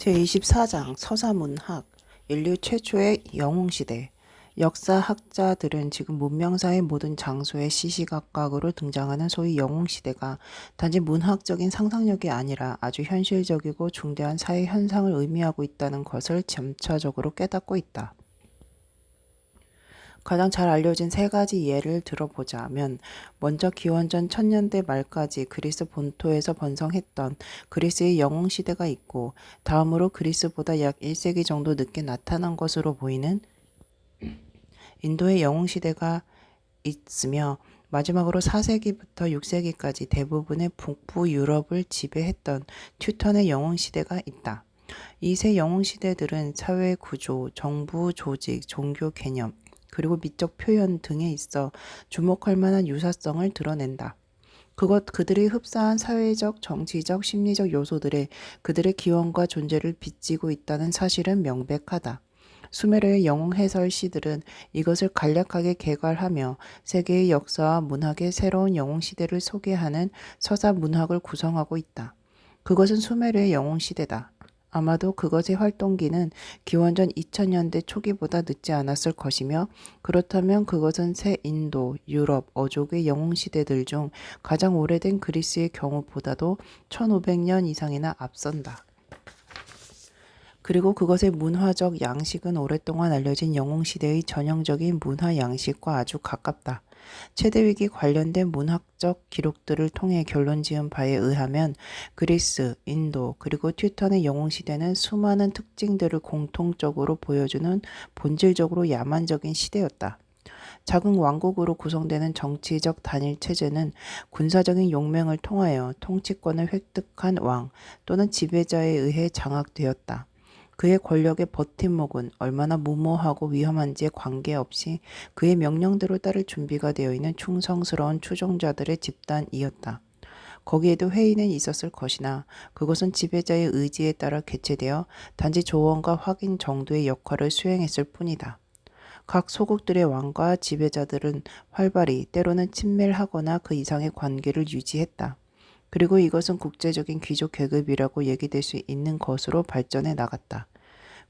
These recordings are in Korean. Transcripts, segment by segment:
제24장 서사문학 인류 최초의 영웅시대. 역사학자들은 지금 문명사의 모든 장소에 시시각각으로 등장하는 소위 영웅시대가 단지 문학적인 상상력이 아니라 아주 현실적이고 중대한 사회 현상을 의미하고 있다는 것을 점차적으로 깨닫고 있다. 가장 잘 알려진 세 가지 예를 들어보자면, 먼저 기원전 1000년대 말까지 그리스 본토에서 번성했던 그리스의 영웅시대가 있고, 다음으로 그리스보다 약 1세기 정도 늦게 나타난 것으로 보이는 인도의 영웅시대가 있으며, 마지막으로 4세기부터 6세기까지 대부분의 북부 유럽을 지배했던 튜턴의 영웅시대가 있다. 이 세 영웅시대들은 사회 구조, 정부 조직, 종교 개념, 그리고 미적 표현 등에 있어 주목할 만한 유사성을 드러낸다. 그들이 흡사한 사회적, 정치적, 심리적 요소들에 그들의 기원과 존재를 빚지고 있다는 사실은 명백하다. 수메르의 영웅 해설 시들은 이것을 간략하게 개괄하며 세계의 역사와 문학의 새로운 영웅 시대를 소개하는 서사 문학을 구성하고 있다. 그것은 수메르의 영웅 시대다. 아마도 그것의 활동기는 기원전 2000년대 초기보다 늦지 않았을 것이며, 그렇다면 그것은 새 인도, 유럽, 어족의 영웅시대들 중 가장 오래된 그리스의 경우보다도 1500년 이상이나 앞선다. 그리고 그것의 문화적 양식은 오랫동안 알려진 영웅시대의 전형적인 문화 양식과 아주 가깝다. 최대위기 관련된 문학적 기록들을 통해 결론 지은 바에 의하면 그리스, 인도, 그리고 튜턴의 영웅시대는 수많은 특징들을 공통적으로 보여주는 본질적으로 야만적인 시대였다. 작은 왕국으로 구성되는 정치적 단일체제는 군사적인 용맹을 통하여 통치권을 획득한 왕 또는 지배자에 의해 장악되었다. 그의 권력의 버팀목은 얼마나 무모하고 위험한지에 관계없이 그의 명령대로 따를 준비가 되어 있는 충성스러운 추종자들의 집단이었다. 거기에도 회의는 있었을 것이나 그것은 지배자의 의지에 따라 개최되어 단지 조언과 확인 정도의 역할을 수행했을 뿐이다. 각 소국들의 왕과 지배자들은 활발히 때로는 친밀하거나 그 이상의 관계를 유지했다. 그리고 이것은 국제적인 귀족 계급이라고 얘기될 수 있는 것으로 발전해 나갔다.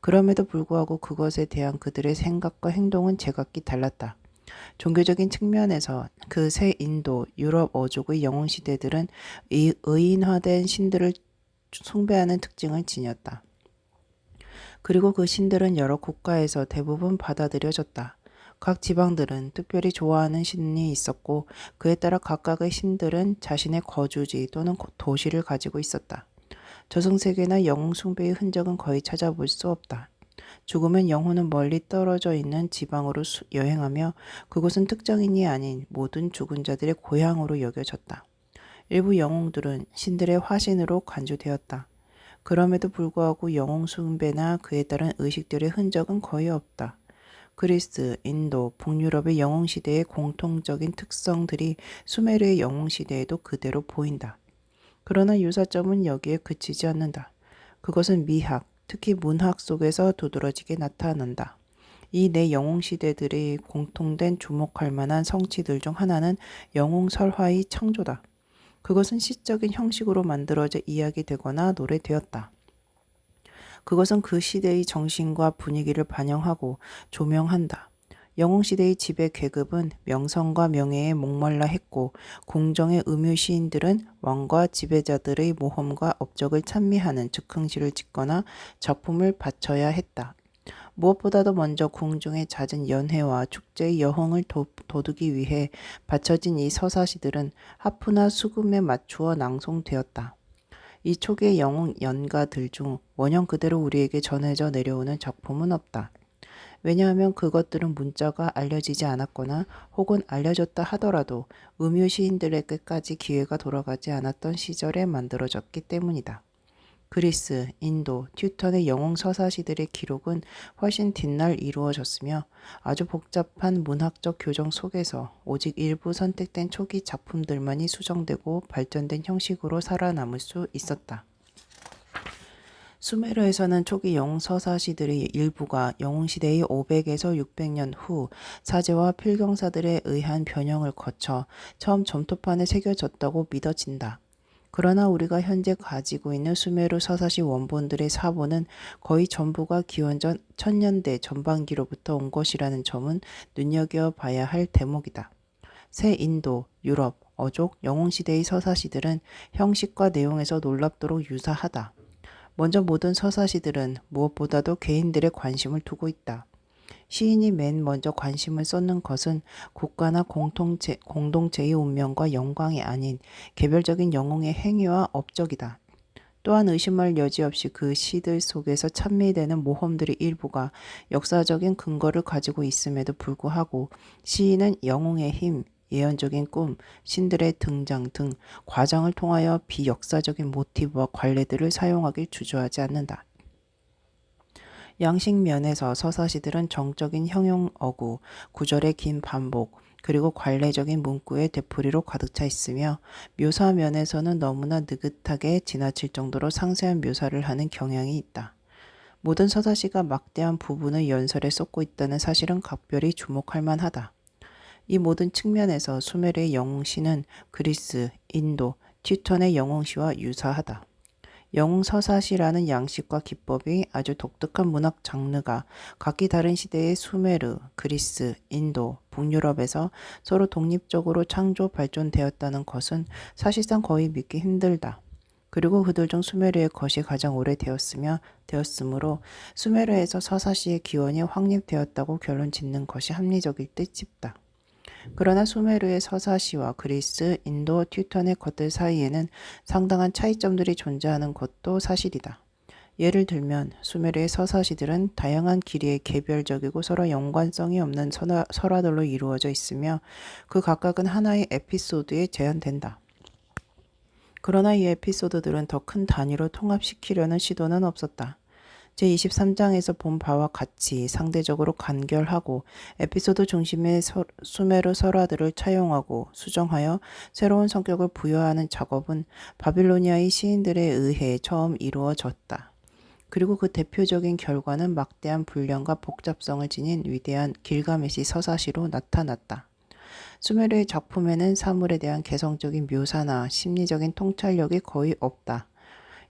그럼에도 불구하고 그것에 대한 그들의 생각과 행동은 제각기 달랐다. 종교적인 측면에서 그 새 인도, 유럽 어족의 영웅시대들은 의인화된 신들을 숭배하는 특징을 지녔다. 그리고 그 신들은 여러 국가에서 대부분 받아들여졌다. 각 지방들은 특별히 좋아하는 신이 있었고, 그에 따라 각각의 신들은 자신의 거주지 또는 도시를 가지고 있었다. 저승세계나 영웅 숭배의 흔적은 거의 찾아볼 수 없다. 죽으면 영혼은 멀리 떨어져 있는 지방으로 여행하며 그곳은 특정인이 아닌 모든 죽은 자들의 고향으로 여겨졌다. 일부 영웅들은 신들의 화신으로 간주되었다. 그럼에도 불구하고 영웅 숭배나 그에 따른 의식들의 흔적은 거의 없다. 그리스, 인도, 북유럽의 영웅시대의 공통적인 특성들이 수메르의 영웅시대에도 그대로 보인다. 그러나 유사점은 여기에 그치지 않는다. 그것은 미학, 특히 문학 속에서 두드러지게 나타난다. 이 네 영웅시대들의 공통된 주목할 만한 성취들 중 하나는 영웅설화의 창조다. 그것은 시적인 형식으로 만들어져 이야기되거나 노래되었다. 그것은 그 시대의 정신과 분위기를 반영하고 조명한다. 영웅시대의 지배 계급은 명성과 명예에 목말라 했고, 궁정의 음유 시인들은 왕과 지배자들의 모험과 업적을 찬미하는 즉흥시를 짓거나 작품을 바쳐야 했다. 무엇보다도 먼저 궁중의 잦은 연회와 축제의 여흥을 도두기 위해 바쳐진 이 서사시들은 하프나 수금에 맞추어 낭송되었다. 이 초기의 영웅 연가들 중 원형 그대로 우리에게 전해져 내려오는 작품은 없다. 왜냐하면 그것들은 문자가 알려지지 않았거나 혹은 알려졌다 하더라도 음유 시인들에게까지 기회가 돌아가지 않았던 시절에 만들어졌기 때문이다. 그리스, 인도, 튜턴의 영웅 서사시들의 기록은 훨씬 뒷날 이루어졌으며 아주 복잡한 문학적 교정 속에서 오직 일부 선택된 초기 작품들만이 수정되고 발전된 형식으로 살아남을 수 있었다. 수메르에서는 초기 영웅 서사시들의 일부가 영웅시대의 500에서 600년 후 사제와 필경사들에 의한 변형을 거쳐 처음 점토판에 새겨졌다고 믿어진다. 그러나 우리가 현재 가지고 있는 수메르 서사시 원본들의 사본은 거의 전부가 기원전 1000년대 전반기로부터 온 것이라는 점은 눈여겨봐야 할 대목이다. 새 인도, 유럽, 어족, 영웅시대의 서사시들은 형식과 내용에서 놀랍도록 유사하다. 먼저 모든 서사시들은 무엇보다도 개인들의 관심을 두고 있다. 시인이 맨 먼저 관심을 쏟는 것은 국가나 공동체의 운명과 영광이 아닌 개별적인 영웅의 행위와 업적이다. 또한 의심할 여지 없이 그 시들 속에서 찬미되는 모험들의 일부가 역사적인 근거를 가지고 있음에도 불구하고 시인은 영웅의 힘, 예언적인 꿈, 신들의 등장 등 과정을 통하여 비역사적인 모티브와 관례들을 사용하길 주저하지 않는다. 양식 면에서 서사시들은 정적인 형용어구, 구절의 긴 반복, 그리고 관례적인 문구의 되풀이로 가득 차 있으며 묘사 면에서는 너무나 느긋하게 지나칠 정도로 상세한 묘사를 하는 경향이 있다. 모든 서사시가 막대한 부분을 연설에 쏟고 있다는 사실은 각별히 주목할 만하다. 이 모든 측면에서 수메르의 영웅시는 그리스, 인도, 튜턴의 영웅시와 유사하다. 영웅서사시라는 양식과 기법이 아주 독특한 문학 장르가 각기 다른 시대의 수메르, 그리스, 인도, 북유럽에서 서로 독립적으로 창조 발전되었다는 것은 사실상 거의 믿기 힘들다. 그리고 그들 중 수메르의 것이 가장 오래되었으므로 수메르에서 서사시의 기원이 확립되었다고 결론 짓는 것이 합리적일 듯 싶다. 그러나 수메르의 서사시와 그리스, 인도, 튜턴의 것들 사이에는 상당한 차이점들이 존재하는 것도 사실이다. 예를 들면 수메르의 서사시들은 다양한 길이의 개별적이고 서로 연관성이 없는 설화들로 이루어져 있으며 그 각각은 하나의 에피소드에 제한된다. 그러나 이 에피소드들은 더 큰 단위로 통합시키려는 시도는 없었다. 제23장에서 본 바와 같이 상대적으로 간결하고 에피소드 중심의 수메르 설화들을 차용하고 수정하여 새로운 성격을 부여하는 작업은 바빌로니아의 시인들에 의해 처음 이루어졌다. 그리고 그 대표적인 결과는 막대한 분량과 복잡성을 지닌 위대한 길가메시 서사시로 나타났다. 수메르의 작품에는 사물에 대한 개성적인 묘사나 심리적인 통찰력이 거의 없다.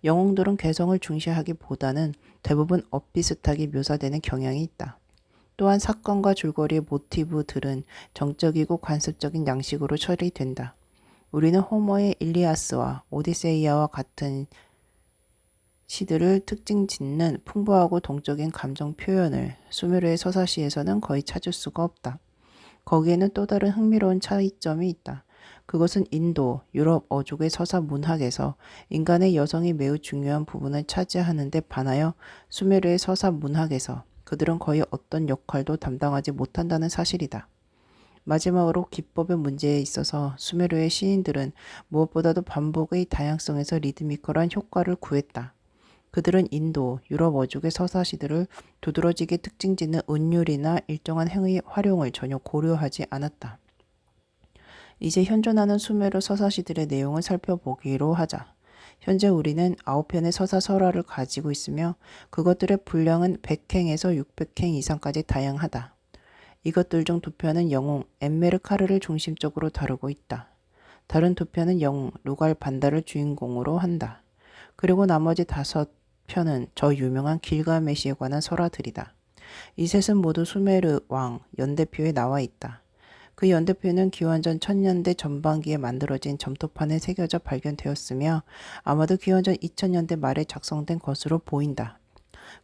영웅들은 개성을 중시하기보다는 대부분 엇비슷하게 묘사되는 경향이 있다. 또한 사건과 줄거리의 모티브들은 정적이고 관습적인 양식으로 처리된다. 우리는 호머의 일리아스와 오디세이아와 같은 시들을 특징 짓는 풍부하고 동적인 감정 표현을 수메르의 서사시에서는 거의 찾을 수가 없다. 거기에는 또 다른 흥미로운 차이점이 있다. 그것은 인도, 유럽 어족의 서사 문학에서 인간의 여성이 매우 중요한 부분을 차지하는 데 반하여 수메르의 서사 문학에서 그들은 거의 어떤 역할도 담당하지 못한다는 사실이다. 마지막으로 기법의 문제에 있어서 수메르의 시인들은 무엇보다도 반복의 다양성에서 리드미컬한 효과를 구했다. 그들은 인도, 유럽 어족의 서사시들을 두드러지게 특징 짓는 은율이나 일정한 행의 활용을 전혀 고려하지 않았다. 이제 현존하는 수메르 서사시들의 내용을 살펴보기로 하자. 현재 우리는 9편의 서사 설화를 가지고 있으며 그것들의 분량은 100행에서 600행 이상까지 다양하다. 이것들 중 2편은 영웅 엠메르카르를 중심적으로 다루고 있다. 다른 2편은 영웅 루갈 반다를 주인공으로 한다. 그리고 나머지 5편은 저 유명한 길가메시에 관한 설화들이다. 이 셋은 모두 수메르 왕 연대표에 나와 있다. 그 연대표는 기원전 1000년대 전반기에 만들어진 점토판에 새겨져 발견되었으며 아마도 기원전 2000년대 말에 작성된 것으로 보인다.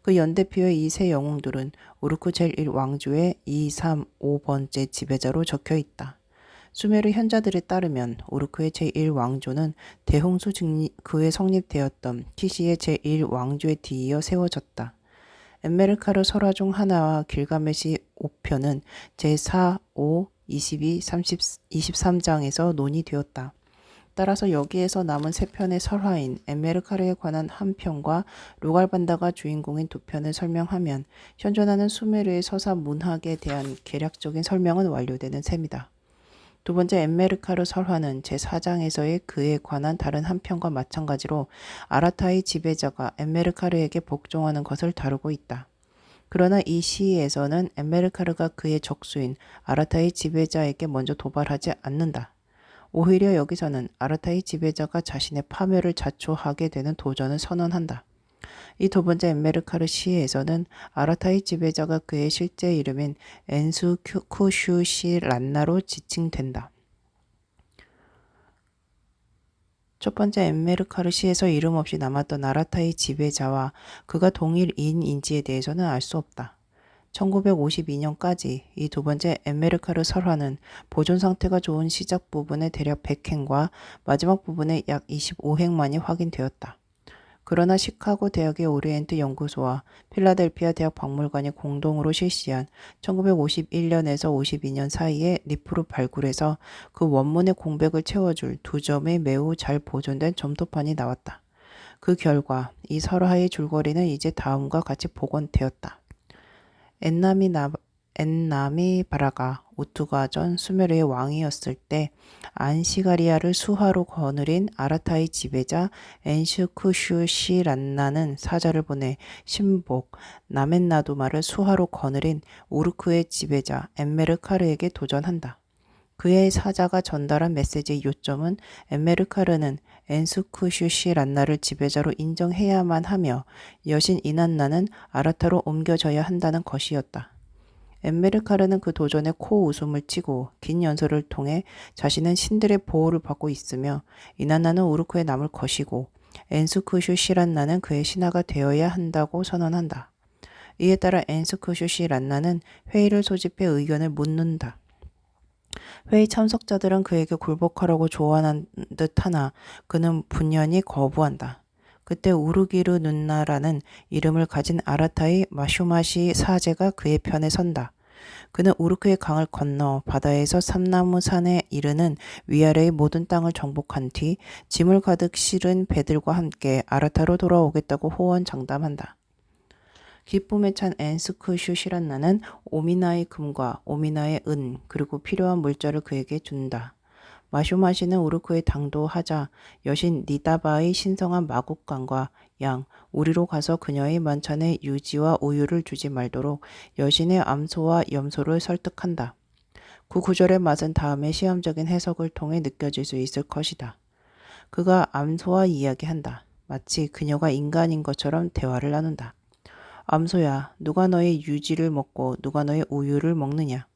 그 연대표의 이 세 영웅들은 우르크 제1왕조의 2, 3, 5번째 지배자로 적혀 있다. 수메르 현자들에 따르면 우르크의 제1왕조는 대홍수 그에 성립되었던 키시의 제1왕조에 뒤이어 세워졌다. 엠메르카르 설화 중 하나와 길가메시 5편은 제4, 5, 22, 30, 23장에서 논의되었다. 따라서 여기에서 남은 3편의 설화인 엠메르카르에 관한 한 편과 루갈반다가 주인공인 2편을 설명하면 현존하는 수메르의 서사 문학에 대한 개략적인 설명은 완료되는 셈이다. 두 번째 엠메르카르 설화는 제4장에서의 그에 관한 다른 한 편과 마찬가지로 아라타의 지배자가 엠메르카르에게 복종하는 것을 다루고 있다. 그러나 이 시에서는 엠메르카르가 그의 적수인 아라타의 지배자에게 먼저 도발하지 않는다. 오히려 여기서는 아라타이 지배자가 자신의 파멸을 자초하게 되는 도전을 선언한다. 이 두 번째 엠메르카르 시에서는 아라타이 지배자가 그의 실제 이름인 엔수쿠슈시 란나로 지칭된다. 첫 번째 엠메르카르 시에서 이름 없이 남았던 아라타이 지배자와 그가 동일인인지에 대해서는 알 수 없다. 1952년까지 이 두 번째 엠메르카르 설화는 보존 상태가 좋은 시작 부분의 대략 100행과 마지막 부분의 약 25행만이 확인되었다. 그러나 시카고 대학의 오리엔트 연구소와 필라델피아 대학 박물관이 공동으로 실시한 1951년에서 52년 사이에 리프로 발굴해서 그 원문의 공백을 채워줄 두 점의 매우 잘 보존된 점토판이 나왔다. 그 결과 이 설화의 줄거리는 이제 다음과 같이 복원되었다. 엔나미바라가 우투가전 수메르의 왕이었을 때 안시가리아를 수하로 거느린 아라타이 지배자 엔슈쿠슈시란나는 사자를 보내 신복 나멘나두마를 수하로 거느린 우르크의 지배자 엠메르카르에게 도전한다. 그의 사자가 전달한 메시지의 요점은 엠메르카르는 엔슈쿠슈시란나를 지배자로 인정해야만 하며 여신 이난나는 아라타로 옮겨져야 한다는 것이었다. 엠메르카르는 그 도전에 코웃음을 치고 긴 연설을 통해 자신은 신들의 보호를 받고 있으며 이난나는 우르크에 남을 것이고 엔스쿠슈시란나는 그의 신하가 되어야 한다고 선언한다. 이에 따라 엔스쿠슈시란나는 회의를 소집해 의견을 묻는다. 회의 참석자들은 그에게 굴복하라고 조언한 듯하나 그는 분연히 거부한다. 그때 우르기르 눈나라는 이름을 가진 아라타이 마슈마시 사제가 그의 편에 선다. 그는 우르크의 강을 건너 바다에서 삼나무 산에 이르는 위아래의 모든 땅을 정복한 뒤 짐을 가득 실은 배들과 함께 아라타로 돌아오겠다고 호언장담한다. 기쁨에 찬 엔스크슈시란나는 오미나의 금과 오미나의 은 그리고 필요한 물자를 그에게 준다. 마슈마시는 우르크에 당도하자 여신 니다바의 신성한 마국간과 양 우리로 가서 그녀의 만찬에 유지와 우유를 주지 말도록 여신의 암소와 염소를 설득한다. 그 구절의 맛은 다음의 시험적인 해석을 통해 느껴질 수 있을 것이다. 그가 암소와 이야기한다. 마치 그녀가 인간인 것처럼 대화를 나눈다. 암소야, 누가 너의 유지를 먹고 누가 너의 우유를 먹느냐?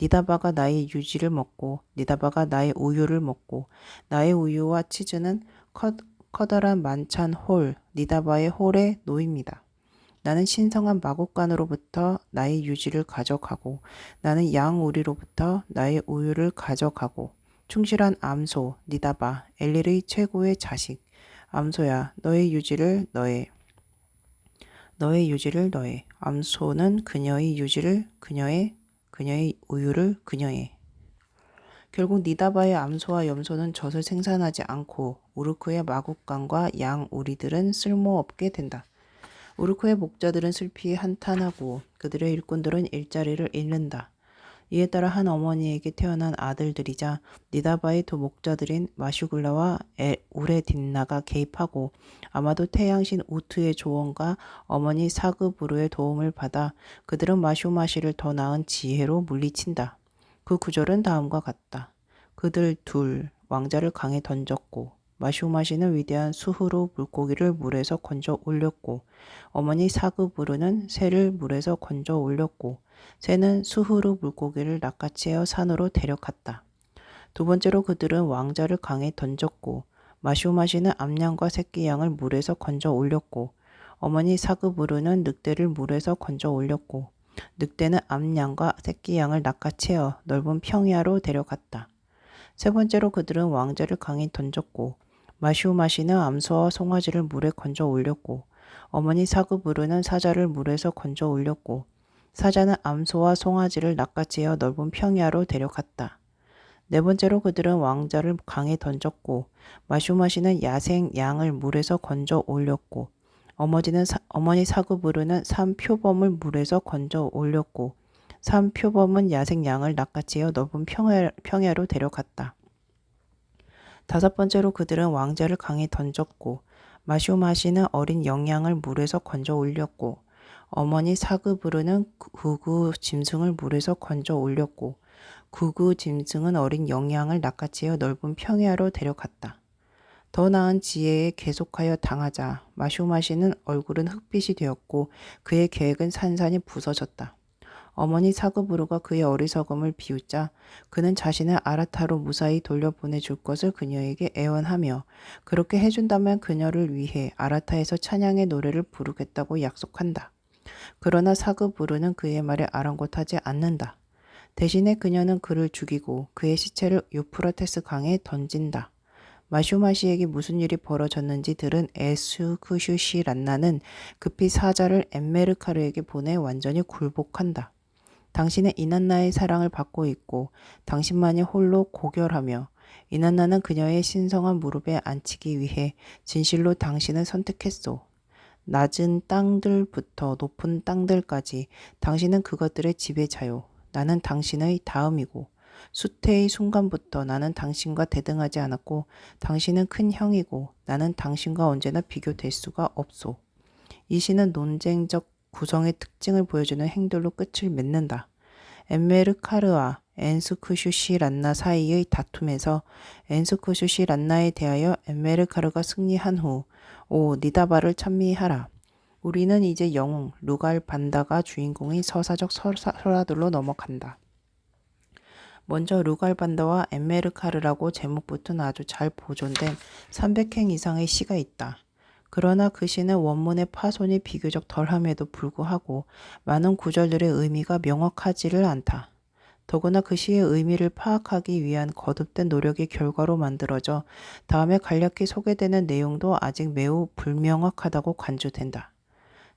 니다바가 나의 유지를 먹고 니다바가 나의 우유를 먹고 나의 우유와 치즈는 커다란 만찬 홀 니다바의 홀에 놓입니다. 나는 신성한 마국간으로부터 나의 유지를 가져가고 나는 양 우리로부터 나의 우유를 가져가고 충실한 암소 니다바 엘릴의 최고의 자식 암소야 너의 유지를 너의 암소는 그녀의 유지를 그녀의 우유를 그녀의 결국 니다바의 암소와 염소는 젖을 생산하지 않고 우르크의 마국간과 양 우리들은 쓸모없게 된다. 우르크의 목자들은 슬피 한탄하고 그들의 일꾼들은 일자리를 잃는다. 이에 따라 한 어머니에게 태어난 아들들이자 니다바의 두 목자들인 마슈글라와 우레딘나가 개입하고 아마도 태양신 우트의 조언과 어머니 사그부르의 도움을 받아 그들은 마슈마시를 더 나은 지혜로 물리친다. 그 구절은 다음과 같다. 그들 둘 왕자를 강에 던졌고 마슈마시는 위대한 수흐루 물고기를 물에서 건져 올렸고 어머니 사그부르는 새를 물에서 건져 올렸고 새는 수흐루 물고기를 낚아채어 산으로 데려갔다. 두 번째로 그들은 왕자를 강에 던졌고 마슈마시는 암양과 새끼양을 물에서 건져 올렸고 어머니 사그부르는 늑대를 물에서 건져 올렸고 늑대는 암양과 새끼양을 낚아채어 넓은 평야로 데려갔다. 세 번째로 그들은 왕자를 강에 던졌고 마슈마시는 암소와 송아지를 물에 건져 올렸고 어머니 사그부르는 사자를 물에서 건져 올렸고 사자는 암소와 송아지를 낚아채어 넓은 평야로 데려갔다. 네 번째로 그들은 왕자를 강에 던졌고 마슈마시는 야생 양을 물에서 건져 올렸고 어머니 사그부르는 산표범을 물에서 건져 올렸고 산표범은 야생 양을 낚아채어 넓은 평야로 데려갔다. 다섯 번째로 그들은 왕자를 강에 던졌고 마슈마시는 어린 영양을 물에서 건져 올렸고 어머니 사그부르는 구구 짐승을 물에서 건져 올렸고 구구 짐승은 어린 영양을 낚아채어 넓은 평야로 데려갔다. 더 나은 지혜에 계속하여 당하자 마쇼마시는 얼굴은 흑빛이 되었고 그의 계획은 산산이 부서졌다. 어머니 사그부르가 그의 어리석음을 비웃자 그는 자신을 아라타로 무사히 돌려보내줄 것을 그녀에게 애원하며 그렇게 해준다면 그녀를 위해 아라타에서 찬양의 노래를 부르겠다고 약속한다. 그러나 사그부르는 그의 말에 아랑곳하지 않는다. 대신에 그녀는 그를 죽이고 그의 시체를 유프라테스 강에 던진다. 마슈마시에게 무슨 일이 벌어졌는지 들은 에스쿠슈시 란나는 급히 사자를 엠메르카르에게 보내 완전히 굴복한다. 당신은 이난나의 사랑을 받고 있고 당신만이 홀로 고결하며 이난나는 그녀의 신성한 무릎에 앉히기 위해 진실로 당신을 선택했소. 낮은 땅들부터 높은 땅들까지 당신은 그것들의 지배자요. 나는 당신의 다음이고 수태의 순간부터 나는 당신과 대등하지 않았고 당신은 큰 형이고 나는 당신과 언제나 비교될 수가 없소. 이 시는 논쟁적 구성의 특징을 보여주는 행돌로 끝을 맺는다. 엠메르카르와 엔스쿠슈시 란나 사이의 다툼에서 엔스쿠슈시 란나에 대하여 엠메르카르가 승리한 후 오 니다바를 찬미하라. 우리는 이제 영웅 루갈 반다가 주인공인 서사적 설화들로 넘어간다. 먼저 루갈 반다와 엠메르카르라고 제목 붙은 아주 잘 보존된 300행 이상의 시가 있다. 그러나 그 시는 원문의 파손이 비교적 덜함에도 불구하고 많은 구절들의 의미가 명확하지를 않다. 더구나 그 시의 의미를 파악하기 위한 거듭된 노력의 결과로 만들어져 다음에 간략히 소개되는 내용도 아직 매우 불명확하다고 간주된다.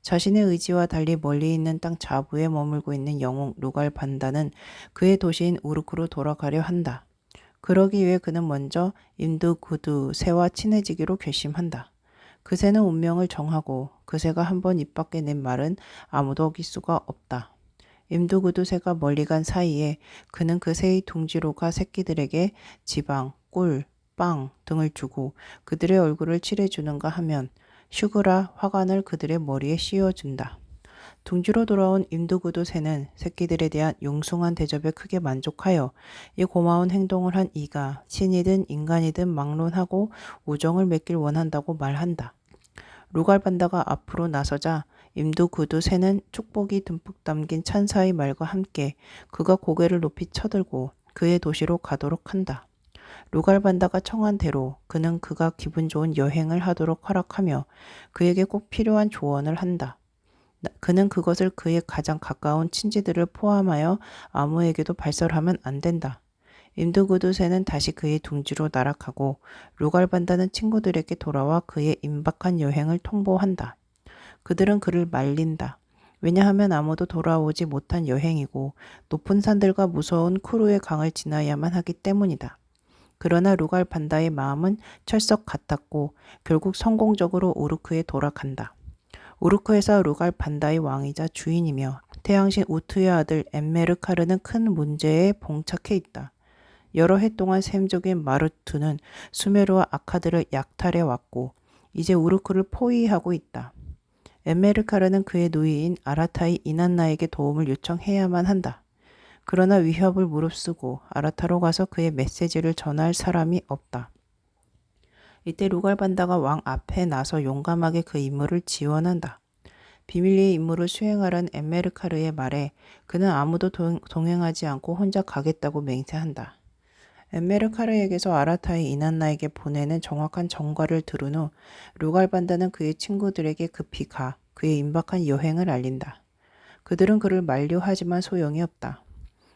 자신의 의지와 달리 멀리 있는 땅 자부에 머물고 있는 영웅 루갈 반다는 그의 도시인 우르크로 돌아가려 한다. 그러기 위해 그는 먼저 임두구두 새와 친해지기로 결심한다. 그 새는 운명을 정하고 그 새가 한번 입 밖에 낸 말은 아무도 어길 수가 없다. 임두구두 새가 멀리 간 사이에 그는 그 새의 둥지로가 새끼들에게 지방, 꿀, 빵 등을 주고 그들의 얼굴을 칠해주는가 하면 슈그라 화관을 그들의 머리에 씌워준다. 둥지로 돌아온 임두구두 새는 새끼들에 대한 융숭한 대접에 크게 만족하여 이 고마운 행동을 한 이가 신이든 인간이든 막론하고 우정을 맺길 원한다고 말한다. 루갈반다가 앞으로 나서자 임두구두 새는 축복이 듬뿍 담긴 찬사의 말과 함께 그가 고개를 높이 쳐들고 그의 도시로 가도록 한다. 루갈반다가 청한 대로 그는 그가 기분 좋은 여행을 하도록 허락하며 그에게 꼭 필요한 조언을 한다. 그는 그것을 그의 가장 가까운 친지들을 포함하여 아무에게도 발설하면 안 된다. 임두구두 새는 다시 그의 둥지로 날아가고 루갈반다는 친구들에게 돌아와 그의 임박한 여행을 통보한다. 그들은 그를 말린다. 왜냐하면 아무도 돌아오지 못한 여행이고 높은 산들과 무서운 쿠루의 강을 지나야만 하기 때문이다. 그러나 루갈반다의 마음은 철석 같았고 결국 성공적으로 우르크에 돌아간다. 우르크에서 루갈반다의 왕이자 주인이며 태양신 우투의 아들 엠메르카르는 큰 문제에 봉착해 있다. 여러 해 동안 셈족인 마르투는 수메르와 아카드를 약탈해 왔고 이제 우르크를 포위하고 있다. 엠메르카르는 그의 누이인 아라타의 이난나에게 도움을 요청해야만 한다. 그러나 위협을 무릅쓰고 아라타로 가서 그의 메시지를 전할 사람이 없다. 이때 루갈반다가 왕 앞에 나서 용감하게 그 임무를 지원한다. 비밀리에 임무를 수행하라는 엠메르카르의 말에 그는 아무도 동행하지 않고 혼자 가겠다고 맹세한다. 엠메르카르에게서 아라타의 이난나에게 보내는 정확한 전과를 들은 후 루갈반다는 그의 친구들에게 급히 가 그의 임박한 여행을 알린다. 그들은 그를 만류하지만 소용이 없다.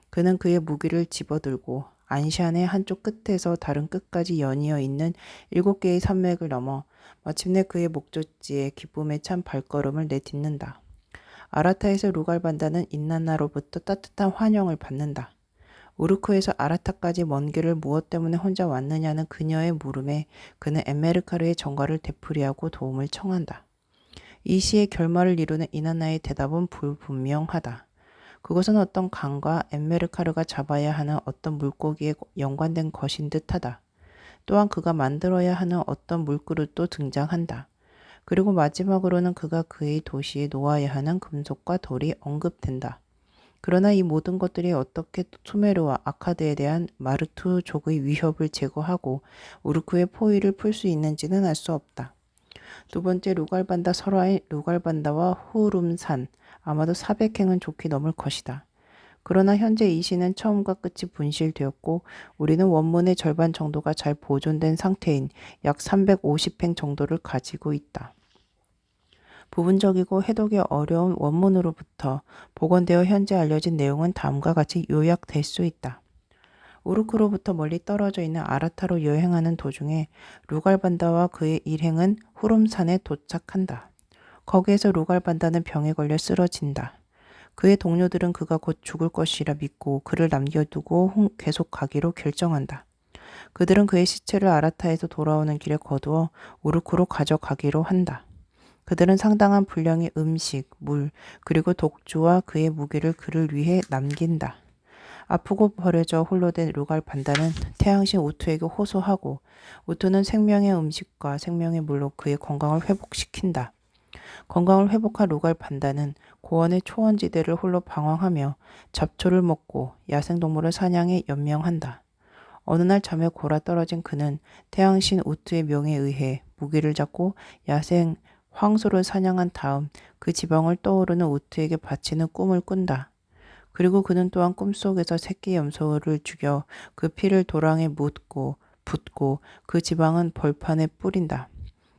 그는 그의 무기를 집어들고 안샨의 한쪽 끝에서 다른 끝까지 연이어 있는 7개의 산맥을 넘어 마침내 그의 목적지에 기쁨에 찬 발걸음을 내딛는다. 아라타에서 루갈반다는 인난나로부터 따뜻한 환영을 받는다. 우르크에서 아라타까지 먼 길을 무엇 때문에 혼자 왔느냐는 그녀의 물음에 그는 엠메르카르의 전과를 되풀이하고 도움을 청한다. 이 시의 결말을 이루는 이난나의 대답은 불분명하다. 그것은 어떤 강과 엠메르카르가 잡아야 하는 어떤 물고기에 연관된 것인 듯하다. 또한 그가 만들어야 하는 어떤 물그릇도 등장한다. 그리고 마지막으로는 그가 그의 도시에 놓아야 하는 금속과 돌이 언급된다. 그러나 이 모든 것들이 어떻게 수메르와 아카드에 대한 마르투족의 위협을 제거하고 우르크의 포위를 풀 수 있는지는 알 수 없다. 두 번째 루갈반다 설화인 루갈반다와 후름산, 아마도 400행은 좋게 넘을 것이다. 그러나 현재 이 시는 처음과 끝이 분실되었고 우리는 원문의 절반 정도가 잘 보존된 상태인 약 350행 정도를 가지고 있다. 부분적이고 해독이 어려운 원문으로부터 복원되어 현재 알려진 내용은 다음과 같이 요약될 수 있다. 우르크로부터 멀리 떨어져 있는 아라타로 여행하는 도중에 루갈반다와 그의 일행은 후름산에 도착한다. 거기에서 루갈반다는 병에 걸려 쓰러진다. 그의 동료들은 그가 곧 죽을 것이라 믿고 그를 남겨두고 계속 가기로 결정한다. 그들은 그의 시체를 아라타에서 돌아오는 길에 거두어 우르크로 가져가기로 한다. 그들은 상당한 분량의 음식, 물, 그리고 독주와 그의 무기를 그를 위해 남긴다. 아프고 버려져 홀로 된 루갈반다는 태양신 우투에게 호소하고 우투는 생명의 음식과 생명의 물로 그의 건강을 회복시킨다. 건강을 회복한 루갈반다는 고원의 초원지대를 홀로 방황하며 잡초를 먹고 야생동물을 사냥해 연명한다. 어느 날 잠에 골아 떨어진 그는 태양신 우투의 명에 의해 무기를 잡고 야생 황소를 사냥한 다음 그 지방을 떠오르는 우투에게 바치는 꿈을 꾼다. 그리고 그는 또한 꿈속에서 새끼 염소를 죽여 그 피를 도랑에 묻고 붓고 그 지방은 벌판에 뿌린다.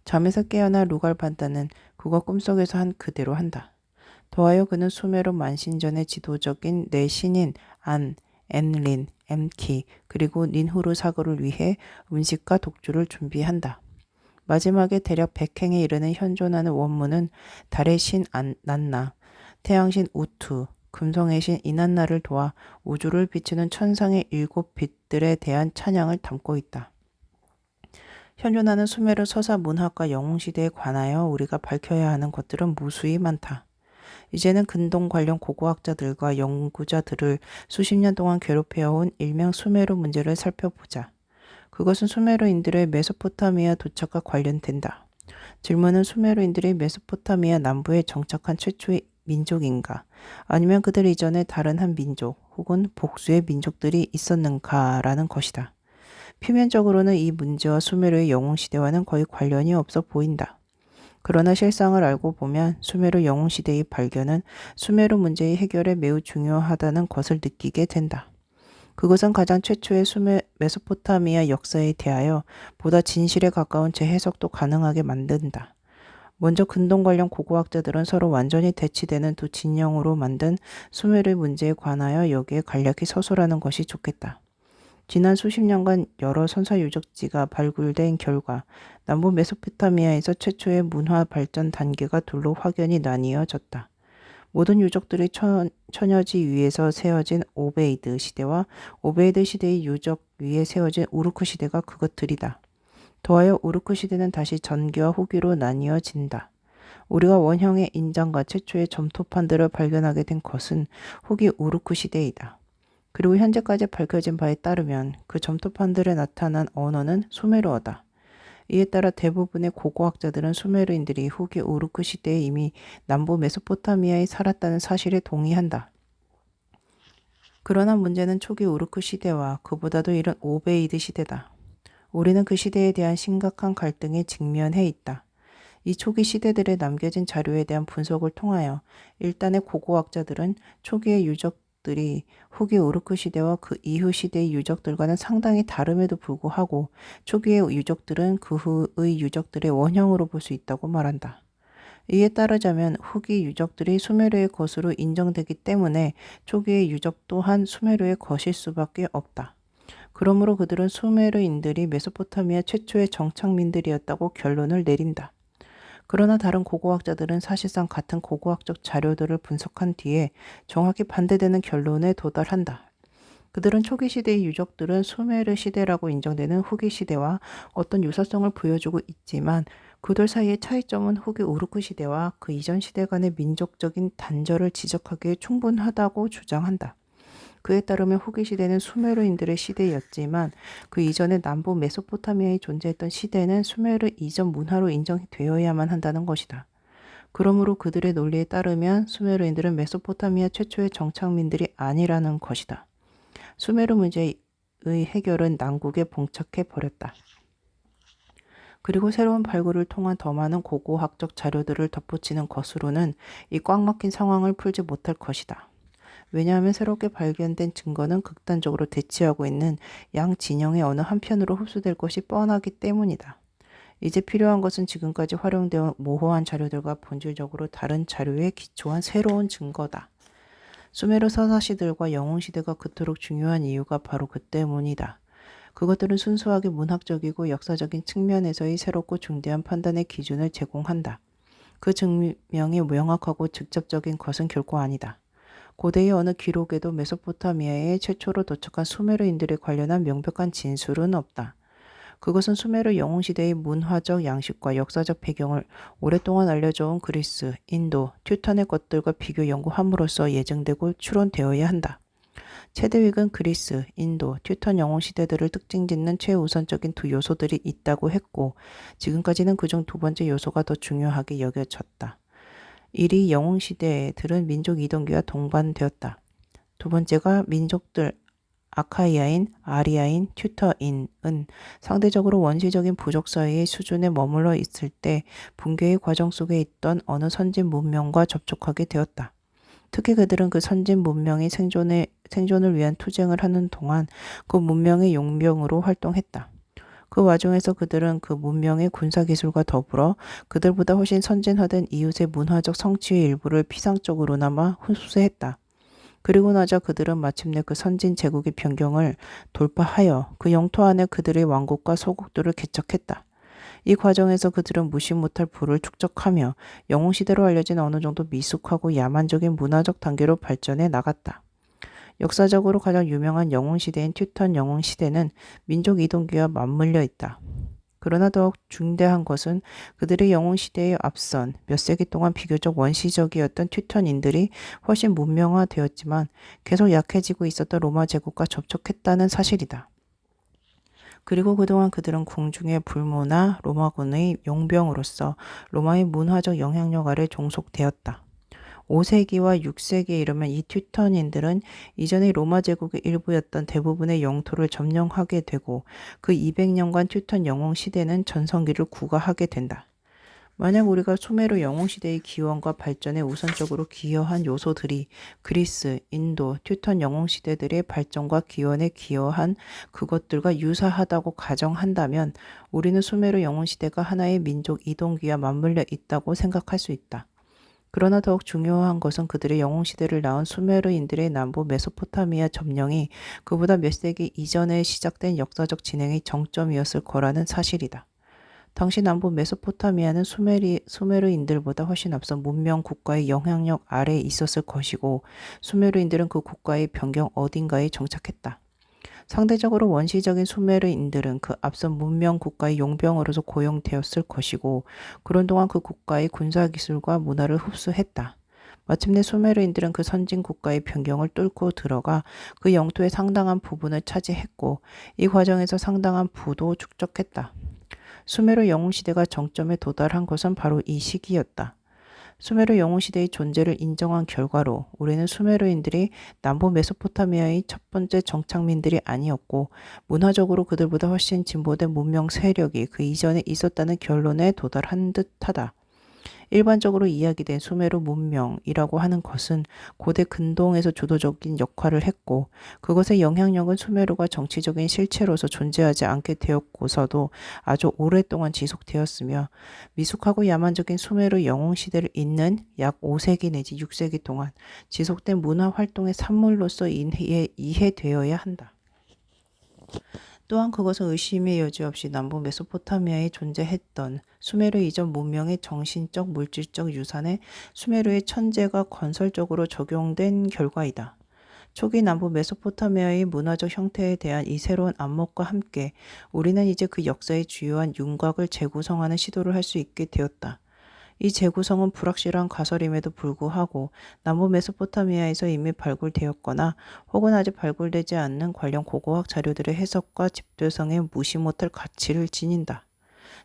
잠에서 깨어나 루갈반다는 그가 꿈속에서 한 그대로 한다. 더하여 그는 수메르 만신전의 지도적인 네 신인 안, 엔린, 엠키 그리고 닌후르 사거를 위해 음식과 독주를 준비한다. 마지막에 대략 100행에 이르는 현존하는 원문은 달의 신 난나, 태양신 우투, 금성의 신 이난나를 도와 우주를 비추는 천상의 7빛들에 대한 찬양을 담고 있다. 현존하는 수메르 서사 문학과 영웅시대에 관하여 우리가 밝혀야 하는 것들은 무수히 많다. 이제는 근동 관련 고고학자들과 연구자들을 수십 년 동안 괴롭혀온 일명 수메르 문제를 살펴보자. 그것은 수메르인들의 메소포타미아 도착과 관련된다. 질문은 수메르인들이 메소포타미아 남부에 정착한 최초의 민족인가? 아니면 그들 이전에 다른 한 민족 혹은 복수의 민족들이 있었는가라는 것이다. 표면적으로는 이 문제와 수메르의 영웅시대와는 거의 관련이 없어 보인다. 그러나 실상을 알고 보면 수메르 영웅시대의 발견은 수메르 문제의 해결에 매우 중요하다는 것을 느끼게 된다. 그것은 가장 최초의 메소포타미아 역사에 대하여 보다 진실에 가까운 재해석도 가능하게 만든다. 먼저 근동 관련 고고학자들은 서로 완전히 대치되는 두 진영으로 만든 수메르 문제에 관하여 여기에 간략히 서술하는 것이 좋겠다. 지난 수십 년간 여러 선사 유적지가 발굴된 결과 남부 메소포타미아에서 최초의 문화 발전 단계가 둘로 확연히 나뉘어졌다. 모든 유적들이 처녀지 위에서 세워진 오베이드 시대와 오베이드 시대의 유적 위에 세워진 우르크 시대가 그것들이다. 더하여 우르크 시대는 다시 전기와 후기로 나뉘어진다. 우리가 원형의 인장과 최초의 점토판들을 발견하게 된 것은 후기 우르크 시대이다. 그리고 현재까지 밝혀진 바에 따르면 그 점토판들에 나타난 언어는 수메르어다. 이에 따라 대부분의 고고학자들은 수메르인들이 후기 우르크 시대에 이미 남부 메소포타미아에 살았다는 사실에 동의한다. 그러나 문제는 초기 우르크 시대와 그보다도 이른 오베이드 시대다. 우리는 그 시대에 대한 심각한 갈등에 직면해 있다. 이 초기 시대들에 남겨진 자료에 대한 분석을 통하여 일단의 고고학자들은 초기의 유적들이 후기 우르크 시대와 그 이후 시대의 유적들과는 상당히 다름에도 불구하고 초기의 유적들은 그 후의 유적들의 원형으로 볼 수 있다고 말한다. 이에 따르자면 후기 유적들이 수메르의 것으로 인정되기 때문에 초기의 유적 또한 수메르의 것일 수밖에 없다. 그러므로 그들은 수메르인들이 메소포타미아 최초의 정착민들이었다고 결론을 내린다. 그러나 다른 고고학자들은 사실상 같은 고고학적 자료들을 분석한 뒤에 정확히 반대되는 결론에 도달한다. 그들은 초기 시대의 유적들은 수메르 시대라고 인정되는 후기 시대와 어떤 유사성을 보여주고 있지만 그들 사이의 차이점은 후기 우르크 시대와 그 이전 시대 간의 민족적인 단절을 지적하기에 충분하다고 주장한다. 그에 따르면 후기 시대는 수메르인들의 시대였지만 그 이전에 남부 메소포타미아에 존재했던 시대는 수메르 이전 문화로 인정되어야만 한다는 것이다. 그러므로 그들의 논리에 따르면 수메르인들은 메소포타미아 최초의 정착민들이 아니라는 것이다. 수메르 문제의 해결은 난국에 봉착해 버렸다. 그리고 새로운 발굴을 통한 더 많은 고고학적 자료들을 덧붙이는 것으로는 이 꽉 막힌 상황을 풀지 못할 것이다. 왜냐하면 새롭게 발견된 증거는 극단적으로 대치하고 있는 양 진영의 어느 한편으로 흡수될 것이 뻔하기 때문이다. 이제 필요한 것은 지금까지 활용되어 모호한 자료들과 본질적으로 다른 자료에 기초한 새로운 증거다. 수메르 서사시들과 영웅시대가 그토록 중요한 이유가 바로 그 때문이다. 그것들은 순수하게 문학적이고 역사적인 측면에서의 새롭고 중대한 판단의 기준을 제공한다. 그 증명이 명확하고 직접적인 것은 결코 아니다. 고대의 어느 기록에도 메소포타미아에 최초로 도착한 수메르인들에 관련한 명백한 진술은 없다. 그것은 수메르 영웅시대의 문화적 양식과 역사적 배경을 오랫동안 알려져온 그리스, 인도, 튜탄의 것들과 비교 연구함으로써 예정되고 추론되어야 한다. 체드윅은 그리스, 인도, 튜턴 영웅시대들을 특징짓는 최우선적인 두 요소들이 있다고 했고 지금까지는 그중 두 번째 요소가 더 중요하게 여겨졌다. 이리 영웅시대들은 민족 이동기와 동반되었다. 두 번째가 민족들 아카이아인, 아리아인, 튜터인은 상대적으로 원시적인 부족 사이의 수준에 머물러 있을 때 붕괴의 과정 속에 있던 어느 선진 문명과 접촉하게 되었다. 특히 그들은 그 선진 문명의 생존을 위한 투쟁을 하는 동안 그 문명의 용병으로 활동했다. 그 와중에서 그들은 그 문명의 군사기술과 더불어 그들보다 훨씬 선진화된 이웃의 문화적 성취의 일부를 피상적으로나마 흡수했다. 그리고 나자 그들은 마침내 그 선진 제국의 변경을 돌파하여 그 영토 안에 그들의 왕국과 소국들을 개척했다. 이 과정에서 그들은 무시 못할 부를 축적하며 영웅시대로 알려진 어느 정도 미숙하고 야만적인 문화적 단계로 발전해 나갔다. 역사적으로 가장 유명한 영웅시대인 튜턴 영웅시대는 민족 이동기와 맞물려 있다. 그러나 더욱 중대한 것은 그들의 영웅시대에 앞선 몇 세기 동안 비교적 원시적이었던 튜턴인들이 훨씬 문명화되었지만 계속 약해지고 있었던 로마 제국과 접촉했다는 사실이다. 그리고 그동안 그들은 궁중의 불모나 로마군의 용병으로서 로마의 문화적 영향력 아래 종속되었다. 5세기와 6세기에 이르면 이 튜턴인들은 이전의 로마 제국의 일부였던 대부분의 영토를 점령하게 되고 그 200년간 튜턴 영웅 시대는 전성기를 구가하게 된다. 만약 우리가 수메르 영웅 시대의 기원과 발전에 우선적으로 기여한 요소들이 그리스, 인도, 튜턴 영웅 시대들의 발전과 기원에 기여한 그것들과 유사하다고 가정한다면 우리는 수메르 영웅 시대가 하나의 민족 이동기와 맞물려 있다고 생각할 수 있다. 그러나 더욱 중요한 것은 그들의 영웅시대를 낳은 수메르인들의 남부 메소포타미아 점령이 그보다 몇 세기 이전에 시작된 역사적 진행의 정점이었을 거라는 사실이다. 당시 남부 메소포타미아는 수메르인들보다 훨씬 앞선 문명 국가의 영향력 아래에 있었을 것이고 수메르인들은 그 국가의 변경 어딘가에 정착했다. 상대적으로 원시적인 수메르인들은 그 앞선 문명 국가의 용병으로서 고용되었을 것이고 그런 동안 그 국가의 군사기술과 문화를 흡수했다. 마침내 수메르인들은 그 선진 국가의 변경을 뚫고 들어가 그 영토의 상당한 부분을 차지했고 이 과정에서 상당한 부도 축적했다. 수메르 영웅시대가 정점에 도달한 것은 바로 이 시기였다. 수메르 영웅시대의 존재를 인정한 결과로 우리는 수메르인들이 남부 메소포타미아의 첫 번째 정착민들이 아니었고 문화적으로 그들보다 훨씬 진보된 문명 세력이 그 이전에 있었다는 결론에 도달한 듯하다. 일반적으로 이야기된 수메르 문명이라고 하는 것은 고대 근동에서 주도적인 역할을 했고 그것의 영향력은 수메르가 정치적인 실체로서 존재하지 않게 되었고서도 아주 오랫동안 지속되었으며 미숙하고 야만적인 수메르 영웅시대를 잇는 약 5세기 내지 6세기 동안 지속된 문화활동의 산물로서 이해되어야 한다. 또한 그것은 의심의 여지 없이 남부 메소포타미아에 존재했던 수메르 이전 문명의 정신적, 물질적 유산에 수메르의 천재가 건설적으로 적용된 결과이다. 초기 남부 메소포타미아의 문화적 형태에 대한 이 새로운 안목과 함께 우리는 이제 그 역사의 주요한 윤곽을 재구성하는 시도를 할 수 있게 되었다. 이 재구성은 불확실한 가설임에도 불구하고 남부 메소포타미아에서 이미 발굴되었거나 혹은 아직 발굴되지 않는 관련 고고학 자료들의 해석과 집대성에 무시 못할 가치를 지닌다.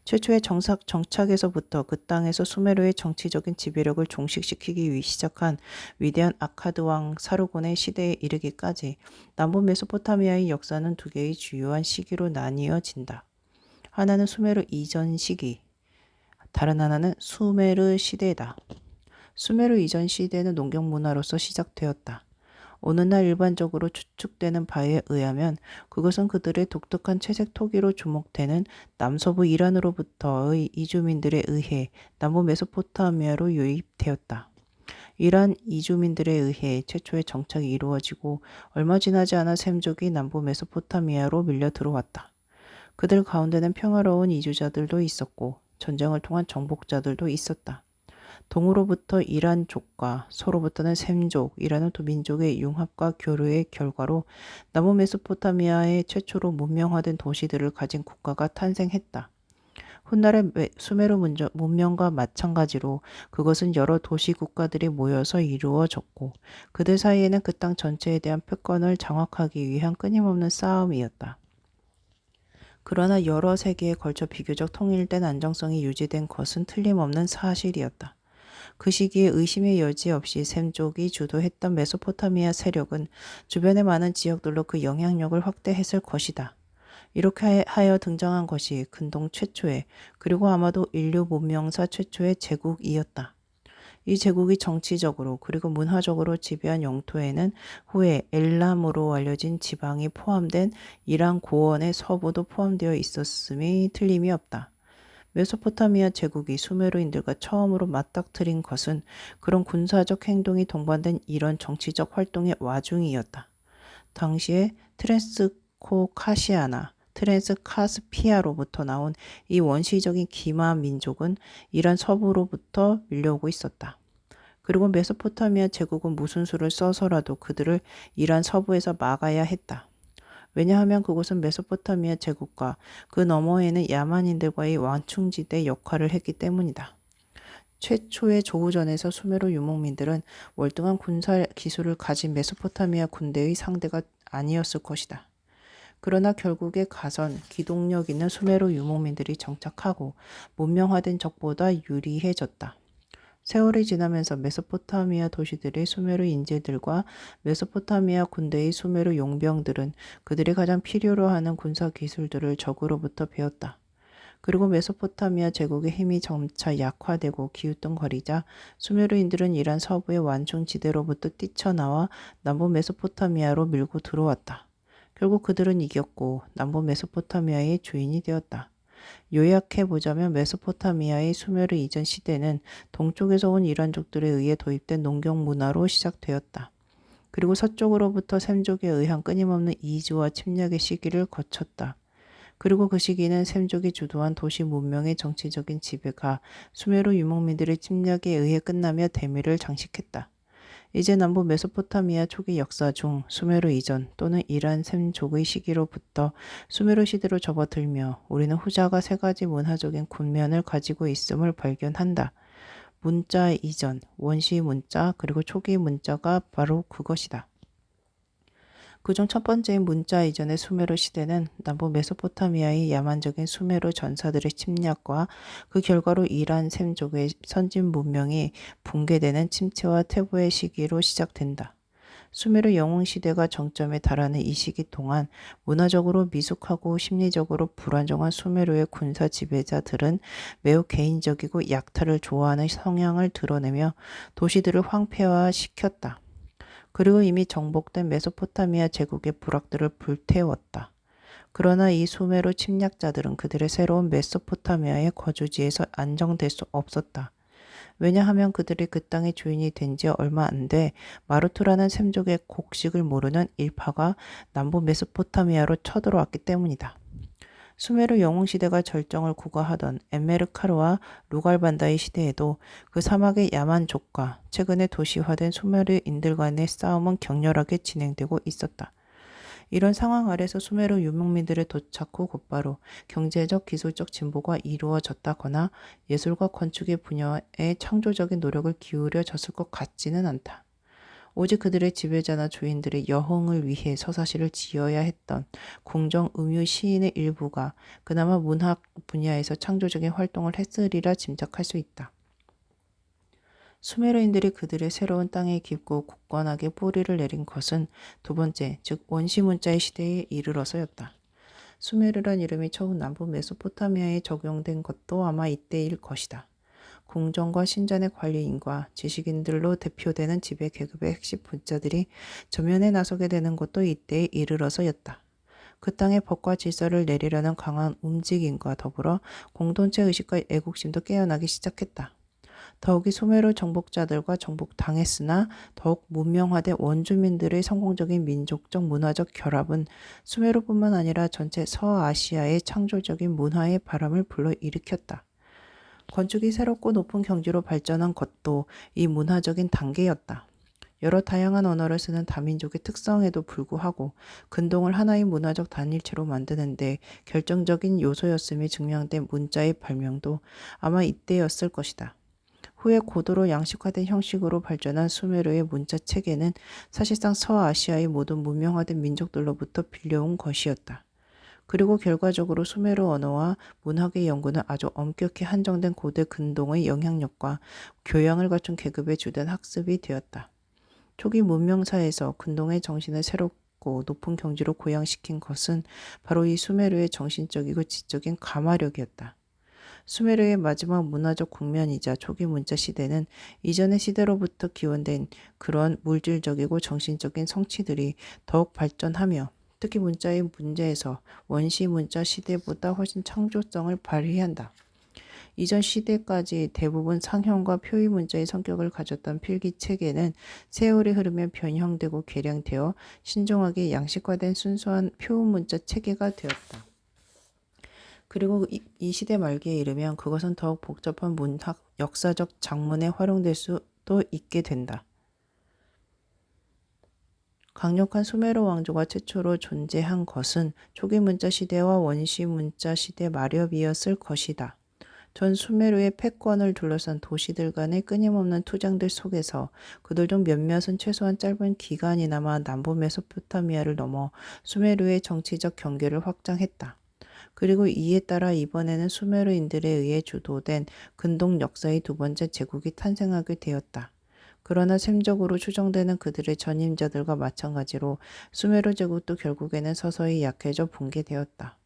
최초의 정착에서부터 그 땅에서 수메르의 정치적인 지배력을 종식시키기 위해 시작한 위대한 아카드 왕 사르곤의 시대에 이르기까지 남부 메소포타미아의 역사는 두 개의 주요한 시기로 나뉘어진다. 하나는 수메르 이전 시기, 다른 하나는 수메르 시대다. 수메르 이전 시대는 농경 문화로서 시작되었다. 오늘날 일반적으로 추측되는 바에 의하면 그것은 그들의 독특한 채색 토기로 주목되는 남서부 이란으로부터의 이주민들에 의해 남부 메소포타미아로 유입되었다. 이란 이주민들에 의해 최초의 정착이 이루어지고 얼마 지나지 않아 셈족이 남부 메소포타미아로 밀려 들어왔다. 그들 가운데는 평화로운 이주자들도 있었고 전쟁을 통한 정복자들도 있었다. 동으로부터 이란족과 서로부터는 셈족이라는 두 민족의 융합과 교류의 결과로 남부 메소포타미아의 최초로 문명화된 도시들을 가진 국가가 탄생했다. 훗날의 수메르 문명과 마찬가지로 그것은 여러 도시 국가들이 모여서 이루어졌고 그들 사이에는 그 땅 전체에 대한 패권을 장악하기 위한 끊임없는 싸움이었다. 그러나 여러 세기에 걸쳐 비교적 통일된 안정성이 유지된 것은 틀림없는 사실이었다. 그 시기에 의심의 여지 없이 셈족이 주도했던 메소포타미아 세력은 주변의 많은 지역들로 그 영향력을 확대했을 것이다. 이렇게 하여 등장한 것이 근동 최초의 그리고 아마도 인류 문명사 최초의 제국이었다. 이 제국이 정치적으로 그리고 문화적으로 지배한 영토에는 후에 엘람으로 알려진 지방이 포함된 이란 고원의 서부도 포함되어 있었음이 틀림이 없다. 메소포타미아 제국이 수메르인들과 처음으로 맞닥뜨린 것은 그런 군사적 행동이 동반된 이런 정치적 활동의 와중이었다. 당시에 트랜스코카시아나 트랜스카스피아로부터 나온 이 원시적인 기마 민족은 이란 서부로부터 밀려오고 있었다. 그리고 메소포타미아 제국은 무슨 수를 써서라도 그들을 이란 서부에서 막아야 했다. 왜냐하면 그곳은 메소포타미아 제국과 그 너머에는 야만인들과의 완충지대 역할을 했기 때문이다. 최초의 조우전에서 수메르 유목민들은 월등한 군사 기술을 가진 메소포타미아 군대의 상대가 아니었을 것이다. 그러나 결국에 가선 기동력 있는 수메르 유목민들이 정착하고 문명화된 적보다 유리해졌다. 세월이 지나면서 메소포타미아 도시들의 수메르 인재들과 메소포타미아 군대의 수메르 용병들은 그들이 가장 필요로 하는 군사 기술들을 적으로부터 배웠다. 그리고 메소포타미아 제국의 힘이 점차 약화되고 기우뚱거리자 수메르인들은 이란 서부의 완충지대로부터 뛰쳐나와 남부 메소포타미아로 밀고 들어왔다. 결국 그들은 이겼고 남부 메소포타미아의 주인이 되었다. 요약해보자면 메소포타미아의 수메르 이전 시대는 동쪽에서 온 이란족들에 의해 도입된 농경 문화로 시작되었다. 그리고 서쪽으로부터 셈족에 의한 끊임없는 이주와 침략의 시기를 거쳤다. 그리고 그 시기는 셈족이 주도한 도시 문명의 정치적인 지배가 수메르 유목민들의 침략에 의해 끝나며 대미를 장식했다. 이제 남부 메소포타미아 초기 역사 중 수메르 이전 또는 이란 셈족의 시기로부터 수메르 시대로 접어들며 우리는 후자가 세 가지 문화적인 군면을 가지고 있음을 발견한다. 문자 이전, 원시 문자, 그리고 초기 문자가 바로 그것이다. 그중 첫 번째인 문자 이전의 수메르 시대는 남부 메소포타미아의 야만적인 수메르 전사들의 침략과 그 결과로 이란 셈족의 선진 문명이 붕괴되는 침체와 퇴보의 시기로 시작된다. 수메르 영웅 시대가 정점에 달하는 이 시기 동안 문화적으로 미숙하고 심리적으로 불안정한 수메르의 군사 지배자들은 매우 개인적이고 약탈을 좋아하는 성향을 드러내며 도시들을 황폐화시켰다. 그리고 이미 정복된 메소포타미아 제국의 부락들을 불태웠다. 그러나 이 수메르 침략자들은 그들의 새로운 메소포타미아의 거주지에서 안정될 수 없었다. 왜냐하면 그들이 그 땅의 주인이 된 지 얼마 안 돼 마루트라는 셈족의 곡식을 모르는 일파가 남부 메소포타미아로 쳐들어왔기 때문이다. 수메르 영웅시대가 절정을 구가하던 엠메르카르와 루갈반다의 시대에도 그 사막의 야만족과 최근에 도시화된 수메르인들 간의 싸움은 격렬하게 진행되고 있었다. 이런 상황 아래서 수메르 유목민들의 도착 후 곧바로 경제적 기술적 진보가 이루어졌다거나 예술과 건축의 분야에 창조적인 노력을 기울여졌을 것 같지는 않다. 오직 그들의 지배자나 주인들의 여흥을 위해 서사시를 지어야 했던 궁정 음유 시인의 일부가 그나마 문학 분야에서 창조적인 활동을 했으리라 짐작할 수 있다. 수메르인들이 그들의 새로운 땅에 깊고 굳건하게 뿌리를 내린 것은 두 번째, 즉 원시문자의 시대에 이르러서였다. 수메르란 이름이 처음 남부 메소포타미아에 적용된 것도 아마 이때일 것이다. 궁정과 신전의 관리인과 지식인들로 대표되는 지배 계급의 핵심 분자들이 전면에 나서게 되는 것도 이때에 이르러서였다. 그 땅에 법과 질서를 내리려는 강한 움직임과 더불어 공동체 의식과 애국심도 깨어나기 시작했다. 더욱이 수메르 정복자들과 정복당했으나 더욱 문명화된 원주민들의 성공적인 민족적 문화적 결합은 수메르뿐만 아니라 전체 서아시아의 창조적인 문화의 바람을 불러일으켰다. 건축이 새롭고 높은 경지로 발전한 것도 이 문화적인 단계였다. 여러 다양한 언어를 쓰는 다민족의 특성에도 불구하고 근동을 하나의 문화적 단일체로 만드는데 결정적인 요소였음이 증명된 문자의 발명도 아마 이때였을 것이다. 후에 고도로 양식화된 형식으로 발전한 수메르의 문자 체계는 사실상 서아시아의 모든 문명화된 민족들로부터 빌려온 것이었다. 그리고 결과적으로 수메르 언어와 문학의 연구는 아주 엄격히 한정된 고대 근동의 영향력과 교양을 갖춘 계급의 주된 학습이 되었다. 초기 문명사에서 근동의 정신을 새롭고 높은 경지로 고양시킨 것은 바로 이 수메르의 정신적이고 지적인 가마력이었다. 수메르의 마지막 문화적 국면이자 초기 문자 시대는 이전의 시대로부터 기원된 그런 물질적이고 정신적인 성취들이 더욱 발전하며 특히 문자의 문제에서 원시 문자 시대보다 훨씬 창조성을 발휘한다. 이전 시대까지 대부분 상형과 표의 문자의 성격을 가졌던 필기 체계는 세월이 흐르며 변형되고 개량되어 신중하게 양식화된 순수한 표 문자 체계가 되었다. 그리고 이 시대 말기에 이르면 그것은 더욱 복잡한 문학, 역사적 작문에 활용될 수도 있게 된다. 강력한 수메르 왕조가 최초로 존재한 것은 초기 문자 시대와 원시 문자 시대 마렵이었을 것이다. 전 수메르의 패권을 둘러싼 도시들 간의 끊임없는 투쟁들 속에서 그들 중 몇몇은 최소한 짧은 기간이나마 남부 메소포타미아를 넘어 수메르의 정치적 경계를 확장했다. 그리고 이에 따라 이번에는 수메르인들에 의해 주도된 근동 역사의 두 번째 제국이 탄생하게 되었다. 그러나 셈적으로 추정되는 그들의 전임자들과 마찬가지로 수메르 제국도 결국에는 서서히 약해져 붕괴되었다.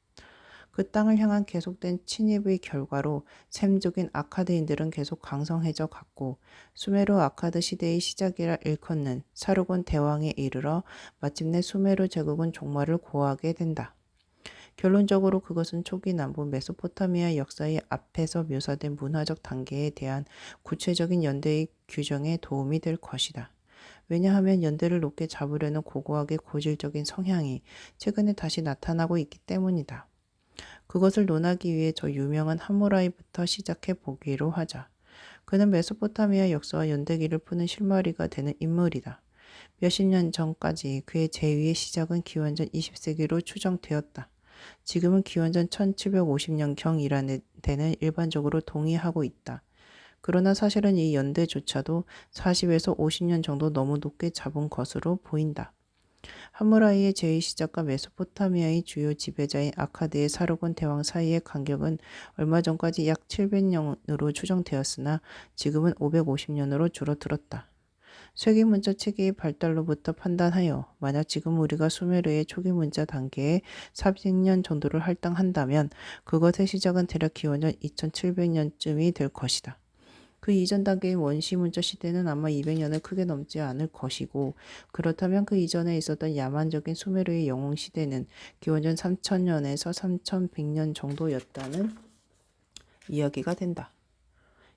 그 땅을 향한 계속된 침입의 결과로 셈족인 아카드인들은 계속 강성해져 갔고 수메르 아카드 시대의 시작이라 일컫는 사르곤 대왕에 이르러 마침내 수메르 제국은 종말을 고하게 된다. 결론적으로 그것은 초기 남부 메소포타미아 역사의 앞에서 묘사된 문화적 단계에 대한 구체적인 연대의 규정에 도움이 될 것이다. 왜냐하면 연대를 높게 잡으려는 고고하게 고질적인 성향이 최근에 다시 나타나고 있기 때문이다. 그것을 논하기 위해 저 유명한 함무라이부터 시작해 보기로 하자. 그는 메소포타미아 역사와 연대기를 푸는 실마리가 되는 인물이다. 몇십 년 전까지 그의 재위의 시작은 기원전 20세기로 추정되었다. 지금은 기원전 1750년경이라는 데는 일반적으로 동의하고 있다. 그러나 사실은 이 연대조차도 40에서 50년 정도 너무 높게 잡은 것으로 보인다. 함무라이의 제위 시작과 메소포타미아의 주요 지배자인 아카드의 사르곤 대왕 사이의 간격은 얼마 전까지 약 700년으로 추정되었으나 지금은 550년으로 줄어들었다. 쇠기 문자 체계의 발달로부터 판단하여 만약 지금 우리가 수메르의 초기 문자 단계에 400년 정도를 할당한다면 그것의 시작은 대략 기원전 2700년쯤이 될 것이다. 그 이전 단계인 원시 문자 시대는 아마 200년을 크게 넘지 않을 것이고 그렇다면 그 이전에 있었던 야만적인 수메르의 영웅 시대는 기원전 3000년에서 3100년 정도였다는 이야기가 된다.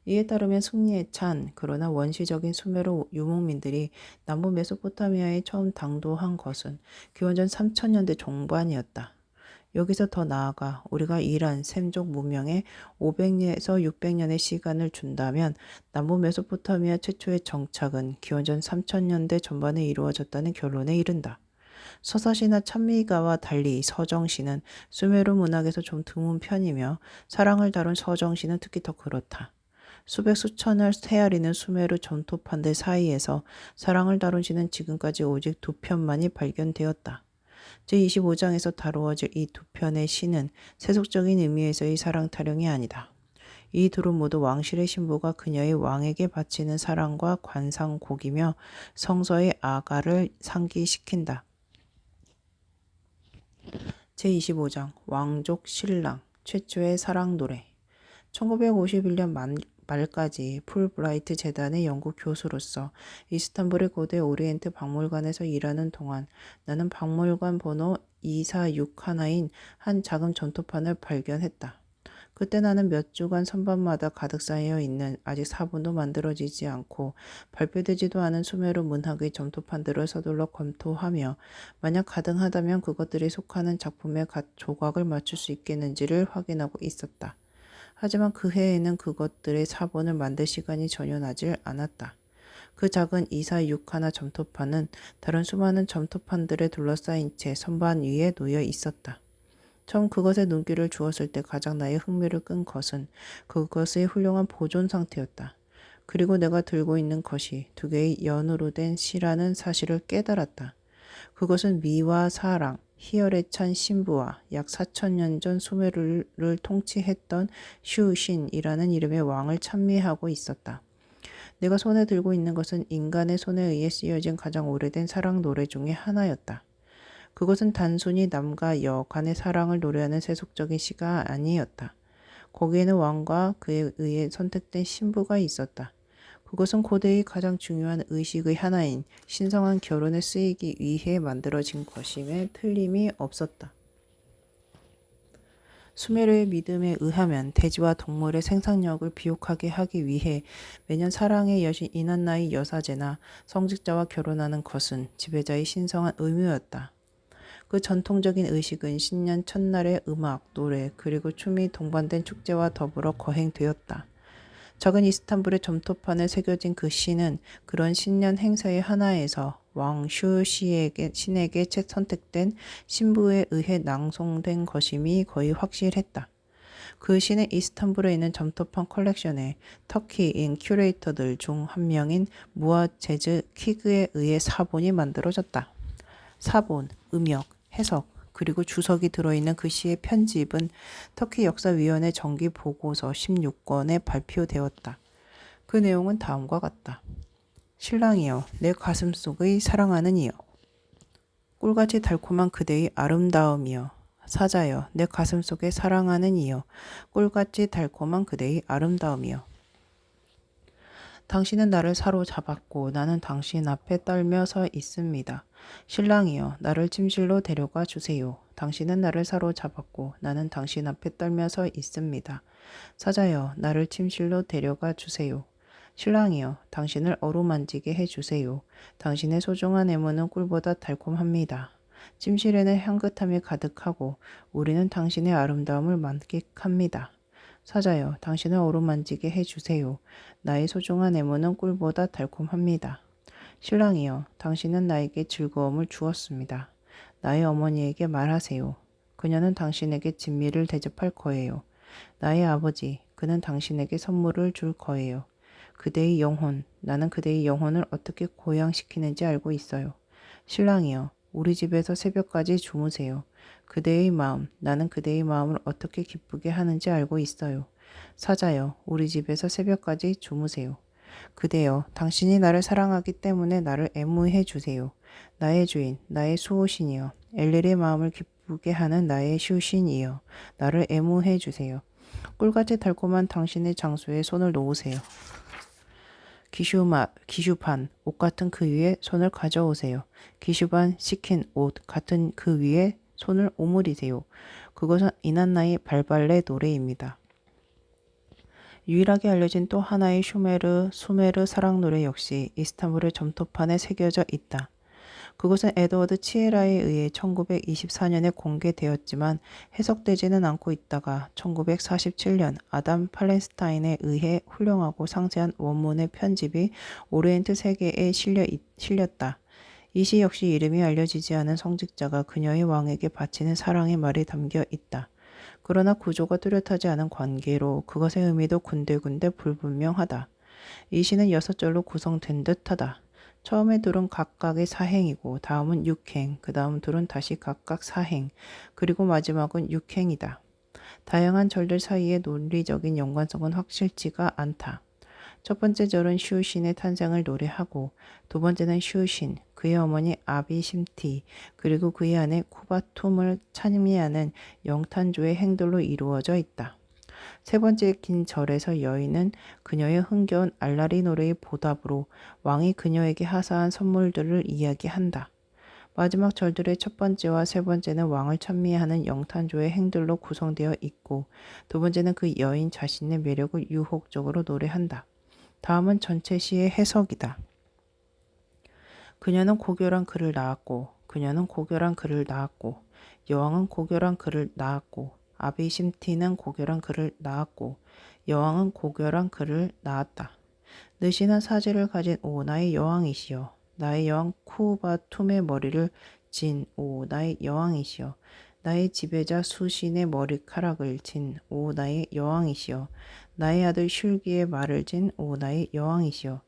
이에 따르면 승리에 찬 그러나 원시적인 수메르 유목민들이 남부 메소포타미아에 처음 당도한 것은 기원전 3000년대 종반이었다. 여기서 더 나아가 우리가 이란 셈족 문명에 500년에서 600년의 시간을 준다면 남부 메소포타미아 최초의 정착은 기원전 3000년대 전반에 이루어졌다는 결론에 이른다. 서사시나 찬미가와 달리 서정시는 수메르 문학에서 좀 드문 편이며 사랑을 다룬 서정시는 특히 더 그렇다. 수백 수천을 헤아리는 수메르 전투판들 사이에서 사랑을 다룬 시는 지금까지 오직 두 편만이 발견되었다. 제25장에서 다루어질 이 두 편의 시는 세속적인 의미에서의 사랑 타령이 아니다. 이 둘은 모두 왕실의 신부가 그녀의 왕에게 바치는 사랑과 관상곡이며 성서의 아가를 상기시킨다. 제25장 왕족 신랑 최초의 사랑 노래 1951년 말까지 풀브라이트 재단의 연구 교수로서 이스탄불의 고대 오리엔트 박물관에서 일하는 동안 나는 박물관 번호 2461인 한 작은 전투판을 발견했다. 그때 나는 몇 주간 선반마다 가득 쌓여 있는 아직 사본도 만들어지지 않고 발표되지도 않은 수메르 문학의 전투판들을 서둘러 검토하며 만약 가능하다면 그것들이 속하는 작품의 조각을 맞출 수 있겠는지를 확인하고 있었다. 하지만 그 해에는 그것들의 사본을 만들 시간이 전혀 나질 않았다. 그 작은 2461 점토판은 다른 수많은 점토판들에 둘러싸인 채 선반 위에 놓여 있었다. 처음 그것에 눈길을 주었을 때 가장 나의 흥미를 끈 것은 그것의 훌륭한 보존 상태였다. 그리고 내가 들고 있는 것이 두 개의 연으로 된 시라는 사실을 깨달았다. 그것은 미와 사랑, 희열에 찬 신부와 약 4,000년 전 수메르를 통치했던 슈신이라는 이름의 왕을 찬미하고 있었다. 내가 손에 들고 있는 것은 인간의 손에 의해 쓰여진 가장 오래된 사랑 노래 중의 하나였다. 그것은 단순히 남과 여 간의 사랑을 노래하는 세속적인 시가 아니었다. 거기에는 왕과 그에 의해 선택된 신부가 있었다. 그것은 고대의 가장 중요한 의식의 하나인 신성한 결혼에 쓰이기 위해 만들어진 것임에 틀림이 없었다. 수메르의 믿음에 의하면 대지와 동물의 생산력을 비옥하게 하기 위해 매년 사랑의 여신 이난나의 여사제나 성직자와 결혼하는 것은 지배자의 신성한 의무였다. 그 전통적인 의식은 신년 첫날의 음악, 노래, 그리고 춤이 동반된 축제와 더불어 거행되었다. 작은 이스탄불의 점토판에 새겨진 그 시는 그런 신년 행사의 하나에서 왕 슈시에게 신에게 선택된 신부에 의해 낭송된 것임이 거의 확실했다. 그 시는 이스탄불에 있는 점토판 컬렉션에 터키인 큐레이터들 중 한 명인 무아제즈 키그에 의해 사본이 만들어졌다. 사본, 음역, 해석, 그리고 주석이 들어있는 그 시의 편집은 터키 역사위원회 정기 보고서 16권에 발표되었다. 그 내용은 다음과 같다. 신랑이여, 내 가슴속의 사랑하는 이여. 꿀같이 달콤한 그대의 아름다움이여. 사자여, 내 가슴속에 사랑하는 이여. 꿀같이 달콤한 그대의 아름다움이여. 당신은 나를 사로잡았고 나는 당신 앞에 떨며 서 있습니다. 신랑이여, 나를 침실로 데려가 주세요. 당신은 나를 사로잡았고 나는 당신 앞에 떨며 서 있습니다. 사자여, 나를 침실로 데려가 주세요. 신랑이여, 당신을 어루만지게 해주세요. 당신의 소중한 애무는 꿀보다 달콤합니다. 침실에는 향긋함이 가득하고 우리는 당신의 아름다움을 만끽합니다. 사자여, 당신을 어루만지게 해주세요. 나의 소중한 애무는 꿀보다 달콤합니다. 신랑이여, 당신은 나에게 즐거움을 주었습니다. 나의 어머니에게 말하세요. 그녀는 당신에게 진미를 대접할 거예요. 나의 아버지, 그는 당신에게 선물을 줄 거예요. 그대의 영혼, 나는 그대의 영혼을 어떻게 고양시키는지 알고 있어요. 신랑이여, 우리 집에서 새벽까지 주무세요. 그대의 마음, 나는 그대의 마음을 어떻게 기쁘게 하는지 알고 있어요. 사자여, 우리 집에서 새벽까지 주무세요. 그대여, 당신이 나를 사랑하기 때문에 나를 애무해 주세요. 나의 주인, 나의 수호신이여, 엘렐의 마음을 기쁘게 하는 나의 슈신이여, 나를 애무해 주세요. 꿀같이 달콤한 당신의 장소에 손을 놓으세요. 기슈판, 옷 같은 그 위에 손을 가져오세요. 기슈반 시킨 옷 같은 그 위에 손을 오므리세요. 그것은 이난나의 발발레 노래입니다. 유일하게 알려진 또 하나의 수메르 사랑 노래 역시 이스탄불의 점토판에 새겨져 있다. 그것은 에드워드 치에라에 의해 1924년에 공개되었지만 해석되지는 않고 있다가 1947년 아담 팔렌스타인에 의해 훌륭하고 상세한 원문의 편집이 오리엔트 세계에 실렸다. 이 시 역시 이름이 알려지지 않은 성직자가 그녀의 왕에게 바치는 사랑의 말이 담겨 있다. 그러나 구조가 뚜렷하지 않은 관계로 그것의 의미도 군데군데 불분명하다. 이 시는 6절로 구성된 듯하다. 처음에 둘은 각각의 사행이고 다음은 육행, 그 다음 둘은 다시 각각 사행, 그리고 마지막은 육행이다. 다양한 절들 사이의 논리적인 연관성은 확실치가 않다. 첫 번째 절은 슈신의 탄생을 노래하고 두 번째는 슈신, 그의 어머니 아비심티, 그리고 그의 아내 쿠바툼을 찬미하는 영탄조의 행돌로 이루어져 있다. 세 번째 긴 절에서 여인은 그녀의 흥겨운 알라리 노래의 보답으로 왕이 그녀에게 하사한 선물들을 이야기한다. 마지막 절들의 첫 번째와 세 번째는 왕을 찬미하는 영탄조의 행들로 구성되어 있고 두 번째는 그 여인 자신의 매력을 유혹적으로 노래한다. 다음은 전체 시의 해석이다. 그녀는 고결한 그를 낳았고 그녀는 고결한 그를 낳았고 여왕은 고결한 그를 낳았고 아비심티는 고결한 그를 낳았고 여왕은 고결한 그를 낳았다. 느신한 사지를 가진 오 나의 여왕이시여 나의 여왕 쿠바툼의 머리를 진 오 나의 여왕이시여 나의 지배자 수신의 머리카락을 진 오 나의 여왕이시여 나의 아들 슐기의 말을 진 오 나의 여왕이시여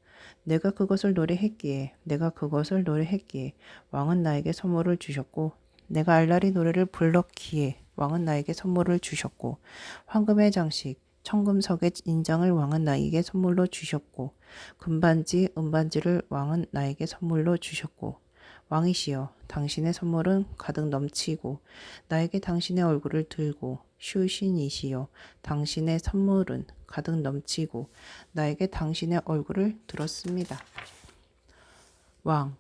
내가 그것을 노래했기에 왕은 나에게 선물을 주셨고 내가 알라리 노래를 불렀기에 왕은 나에게 선물을 주셨고 황금의 장식 청금석의 인장을 왕은 나에게 선물로 주셨고 금반지 은반지를 왕은 나에게 선물로 주셨고 왕이시여 당신의 선물은 가득 넘치고 나에게 당신의 얼굴을 들고 슈신이시여 당신의 선물은 가득 넘치고 나에게 당신의 얼굴을 들었습니다. 왕,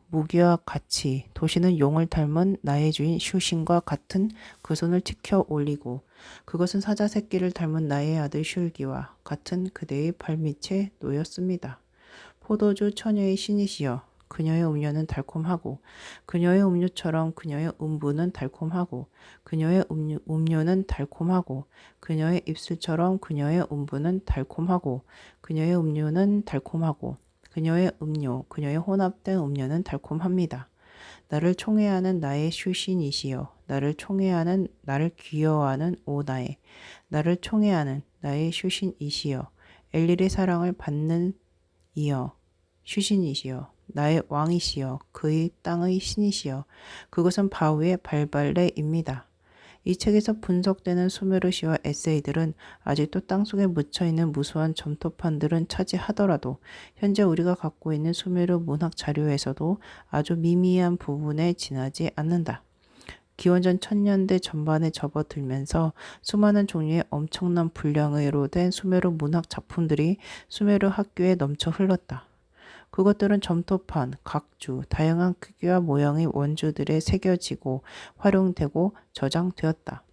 무기와 같이 도시는 용을 닮은 나의 주인 슈신과 같은 그 손을 치켜 올리고 그것은 사자 새끼를 닮은 나의 아들 슐기와 같은 그대의 발밑에 놓였습니다. 포도주 처녀의 신이시여 그녀의 음료는 달콤하고 그녀의 음료처럼 그녀의 음부는 달콤하고 그녀의 음료는 달콤하고 그녀의 입술처럼 그녀의 음부는 달콤하고 그녀의 음료는 달콤하고 그녀의 그녀의 혼합된 음료는 달콤합니다. 나를 총애하는 나의 슈신이시여 나를 총애하는 나를 귀여워하는 오나의 나를 총애하는 나의 슈신이시여 엘릴의 사랑을 받는 이여 슈신이시여 나의 왕이시여 그의 땅의 신이시여 그것은 바위의 발발레입니다. 이 책에서 분석되는 수메르시와 에세이들은 아직도 땅속에 묻혀있는 무수한 점토판들은 차지하더라도 현재 우리가 갖고 있는 수메르 문학 자료에서도 아주 미미한 부분에 지나지 않는다. 기원전 1000년대 전반에 접어들면서 수많은 종류의 엄청난 분량으로 된 수메르 문학 작품들이 수메르 학교에 넘쳐 흘렀다. 그것들은 점토판, 각주, 다양한 크기와 모양의 원주들에 새겨지고 활용되고 저장되었다.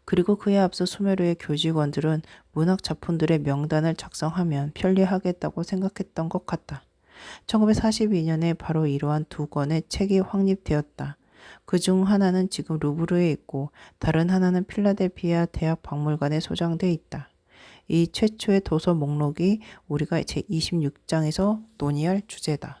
그리고 그에 앞서 수메르의 교직원들은 문학 작품들의 명단을 작성하면 편리하겠다고 생각했던 것 같다. 1942년에 바로 이러한 두 권의 책이 확립되었다. 그중 하나는 지금 루브르에 있고 다른 하나는 필라델피아 대학 박물관에 소장되어 있다. 이 최초의 도서 목록이 우리가 제26장에서 논의할 주제다.